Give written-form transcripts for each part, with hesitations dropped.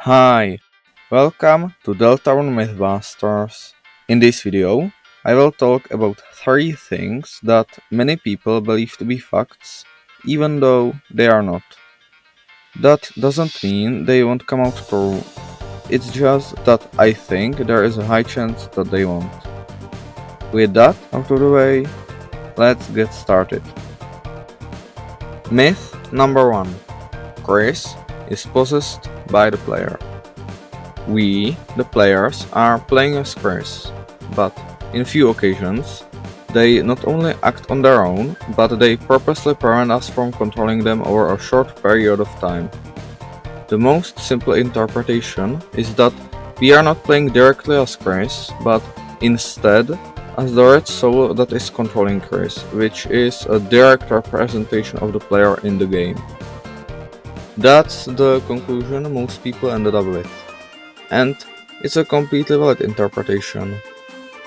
Hi, welcome to Deltarune Mythbusters. In this video, I will talk about 3 things that many people believe to be facts, even though they are not. That doesn't mean they won't come out true, it's just that I think there is a high chance that they won't. With that out of the way, let's get started. Myth number 1: Chris is possessed by the player. We, the players, are playing as Chris, but in few occasions, they not only act on their own, but they purposely prevent us from controlling them over a short period of time. The most simple interpretation is that we are not playing directly as Chris, but instead as the red soul that is controlling Chris, which is a direct representation of the player in the game. That's the conclusion most people ended up with, and it's a completely valid interpretation.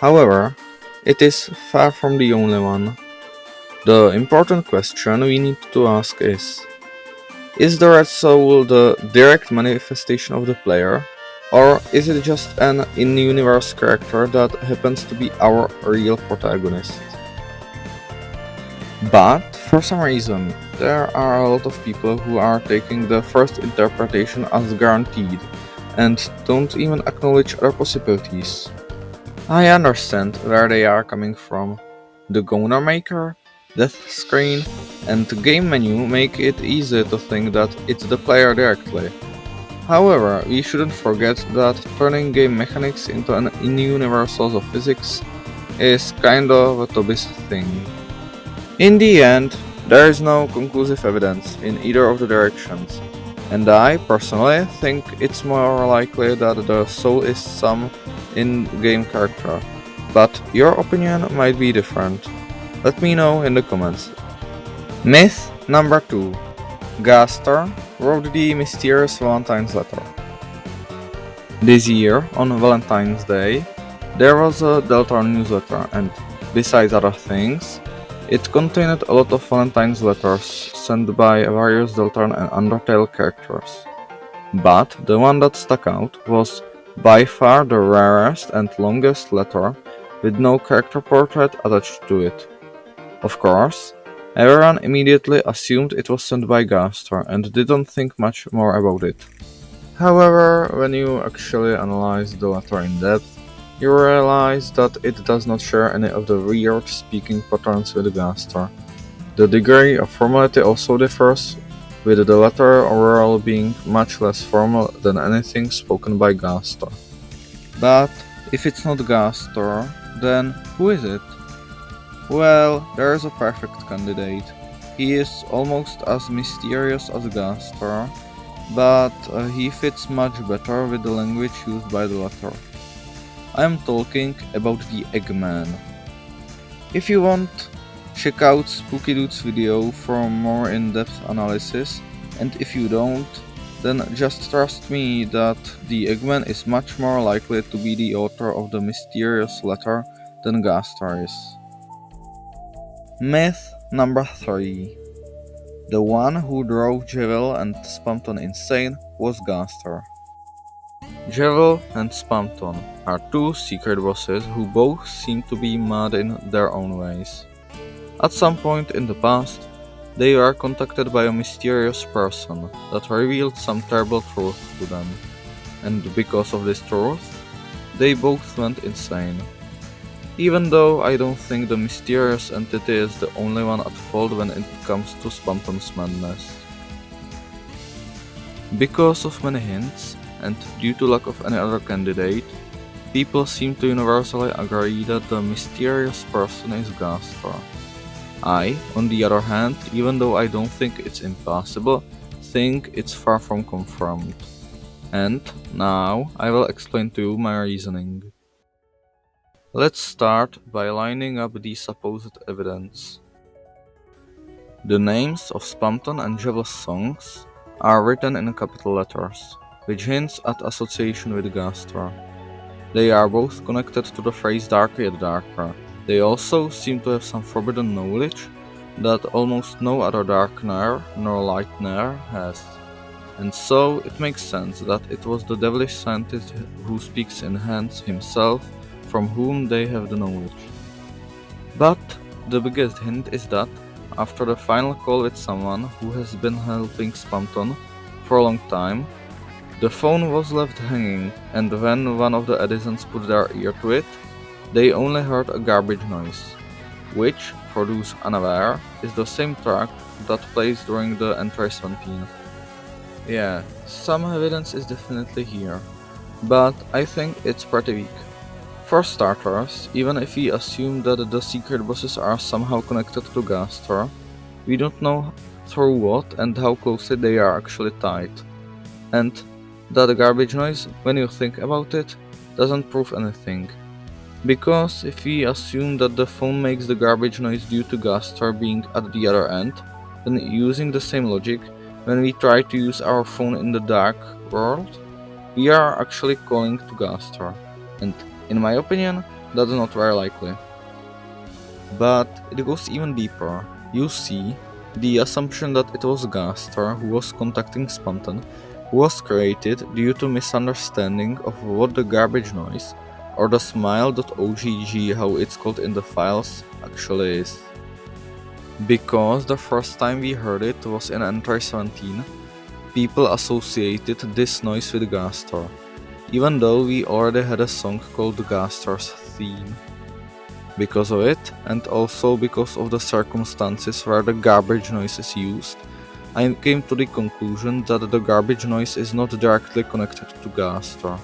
However, it is far from the only one. The important question we need to ask is the Red Soul the direct manifestation of the player, or is it just an in-universe character that happens to be our real protagonist? But, for some reason, there are a lot of people who are taking the first interpretation as guaranteed, and don't even acknowledge other possibilities. I understand where they are coming from. The Goner Maker, Death Screen, and Game Menu make it easy to think that it's the player directly. However, we shouldn't forget that turning game mechanics into an in-universe source of physics is kind of a Toby's thing. In the end, there is no conclusive evidence in either of the directions, and I personally think it's more likely that the soul is some in-game character, but your opinion might be different. Let me know in the comments. Myth number 2: Gaster wrote the mysterious Valentine's letter. This year, on Valentine's Day, there was a Deltarune newsletter, and besides other things, it contained a lot of Valentine's letters sent by various Deltarune and Undertale characters. But the one that stuck out was by far the rarest and longest letter, with no character portrait attached to it. Of course, everyone immediately assumed it was sent by Gaster and didn't think much more about it. However, when you actually analyze the letter in depth, you realize that it does not share any of the weird speaking patterns with Gaster. The degree of formality also differs, with the letter overall being much less formal than anything spoken by Gaster. But if it's not Gaster, then who is it? Well, there is a perfect candidate. He is almost as mysterious as Gaster, but he fits much better with the language used by the letter. I am talking about the Eggman. If you want, check out Spooky Dude's video for more in-depth analysis, and if you don't, then just trust me that the Eggman is much more likely to be the author of the mysterious letter than Gaster is. Myth number 3: The one who drove Jevil and Spamton insane was Gaster. Jevil and Spamton are two secret bosses who both seem to be mad in their own ways. At some point in the past, they were contacted by a mysterious person that revealed some terrible truth to them, and because of this truth, they both went insane. Even though I don't think the mysterious entity is the only one at fault when it comes to Spamton's madness. Because of many hints, and due to lack of any other candidate, people seem to universally agree that the mysterious person is Gaster. I, on the other hand, even though I don't think it's impossible, think it's far from confirmed. And now I will explain to you my reasoning. Let's start by lining up the supposed evidence. The names of Spamton and Jevil's songs are written in capital letters, which hints at association with Gaster. They are both connected to the phrase darker yet darker. They also seem to have some forbidden knowledge that almost no other Darkner nor Lightner has. and so it makes sense that it was the devilish scientist who speaks in hands himself from whom they have the knowledge. But the biggest hint is that, after the final call with someone who has been helping Spanton for a long time, the phone was left hanging, and when one of the Edisons put their ear to it, they only heard a garbage noise, which, for those unaware, is the same track that plays during the entry 17. Yeah, some evidence is definitely here, but I think it's pretty weak. For starters, even if we assume that the secret bosses are somehow connected to Gaster, we don't know through what and how closely they are actually tied. And that garbage noise, when you think about it, doesn't prove anything. Because if we assume that the phone makes the garbage noise due to Gaster being at the other end, then using the same logic, when we try to use our phone in the dark world, we are actually calling to Gaster. And in my opinion, that's not very likely. But it goes even deeper. You see, the assumption that it was Gaster who was contacting Spanton was created due to misunderstanding of what the garbage noise, or the smile.ogg how it's called in the files, actually is. Because the first time we heard it was in Entry 17, people associated this noise with Gaster, even though we already had a song called Gaster's Theme. Because of it, and also because of the circumstances where the garbage noise is used, I came to the conclusion that the garbage noise is not directly connected to Gaster.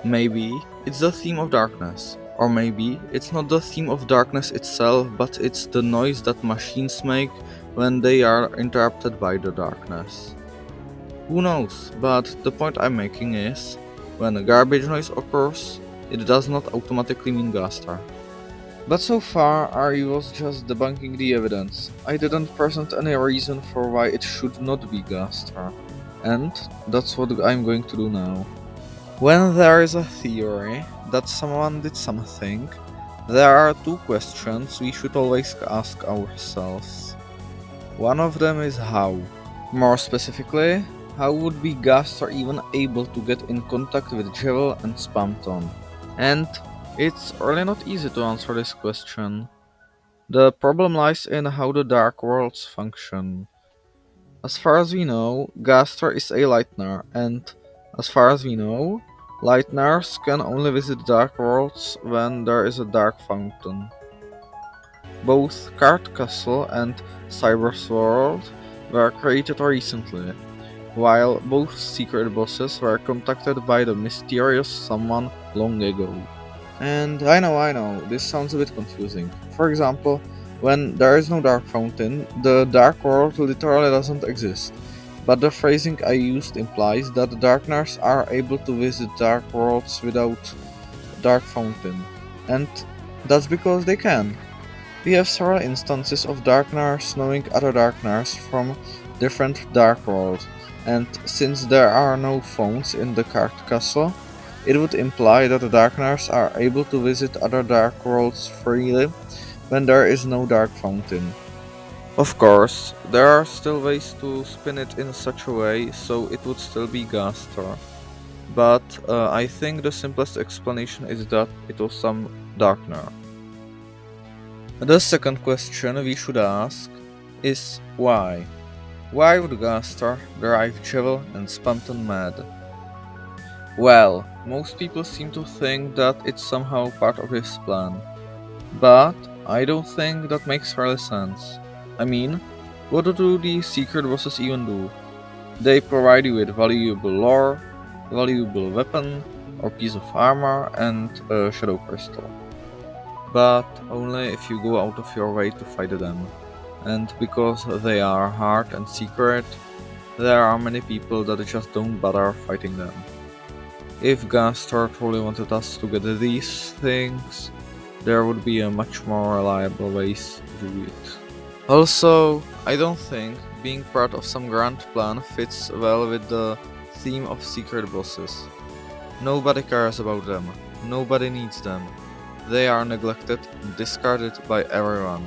Maybe it's the theme of darkness, or maybe it's not the theme of darkness itself, but it's the noise that machines make when they are interrupted by the darkness. Who knows, but the point I'm making is, when a garbage noise occurs, it does not automatically mean Gaster. But so far, Ari was just debunking the evidence. I didn't present any reason for why it should not be Gaster. And that's what I'm going to do now. When there is a theory that someone did something, there are two questions we should always ask ourselves. One of them is how. More specifically, how would be Gaster even able to get in contact with Jewel and Spamton? And it's really not easy to answer this question. The problem lies in how the Dark Worlds function. As far as we know, Gaster is a Lightner, and as far as we know, Lightners can only visit Dark Worlds when there is a Dark Fountain. Both Card Castle and Cyber's World were created recently, while both secret bosses were contacted by the mysterious someone long ago. And I know, this sounds a bit confusing. For example, when there is no Dark Fountain, the Dark World literally doesn't exist. But the phrasing I used implies that the Darkners are able to visit Dark Worlds without Dark Fountain. And that's because they can. We have several instances of Darkners knowing other Darkners from different Dark Worlds, and since there are no phones in the Card Castle, it would imply that the Darkners are able to visit other Dark Worlds freely when there is no Dark Fountain. Of course, there are still ways to spin it in such a way so it would still be Gaster, but I think the simplest explanation is that it was some Darkner. The second question we should ask is why? Why would Gaster drive Jewel and Spamton mad? Well, most people seem to think that it's somehow part of his plan, but I don't think that makes really sense. I mean, what do these secret bosses even do? They provide you with valuable lore, valuable weapon, or piece of armor, and a shadow crystal. But only if you go out of your way to fight them. And because they are hard and secret, there are many people that just don't bother fighting them. If Gaster truly wanted us to get these things, there would be a much more reliable ways to do it. Also, I don't think being part of some grand plan fits well with the theme of secret bosses. Nobody cares about them, nobody needs them. They are neglected and discarded by everyone.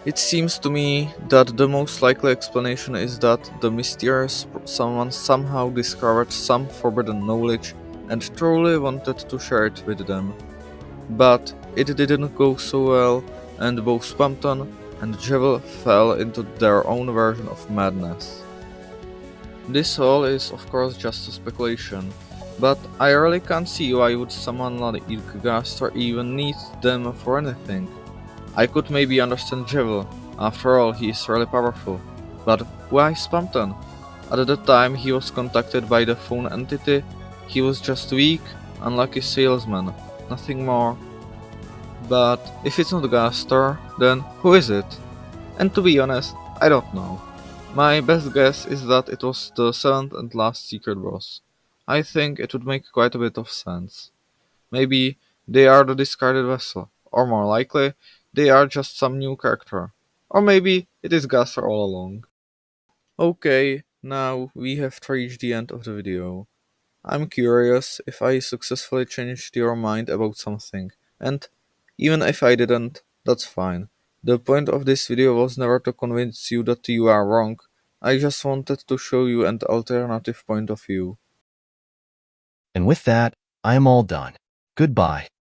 It seems to me that the most likely explanation is that the mysterious someone somehow discovered some forbidden knowledge and truly wanted to share it with them. But it didn't go so well, and both Spamton and Jewel fell into their own version of madness. This all is of course just a speculation, but I really can't see why would someone like Ilkgast or even need them for anything. I could maybe understand Jewel, after all he is really powerful, but why Spamton? At the time he was contacted by the phone entity, he was just weak, unlucky salesman, nothing more. But if it's not Gastor, then who is it? And to be honest, I don't know. My best guess is that it was the seventh and last secret boss. I think it would make quite a bit of sense. Maybe they are the discarded vessel, or more likely, they are just some new character. Or maybe it is Gastor all along. Okay, now we have reached the end of the video. I'm curious if I successfully changed your mind about something, and even if I didn't, that's fine. The point of this video was never to convince you that you are wrong, I just wanted to show you an alternative point of view. And with that, I am all done. Goodbye.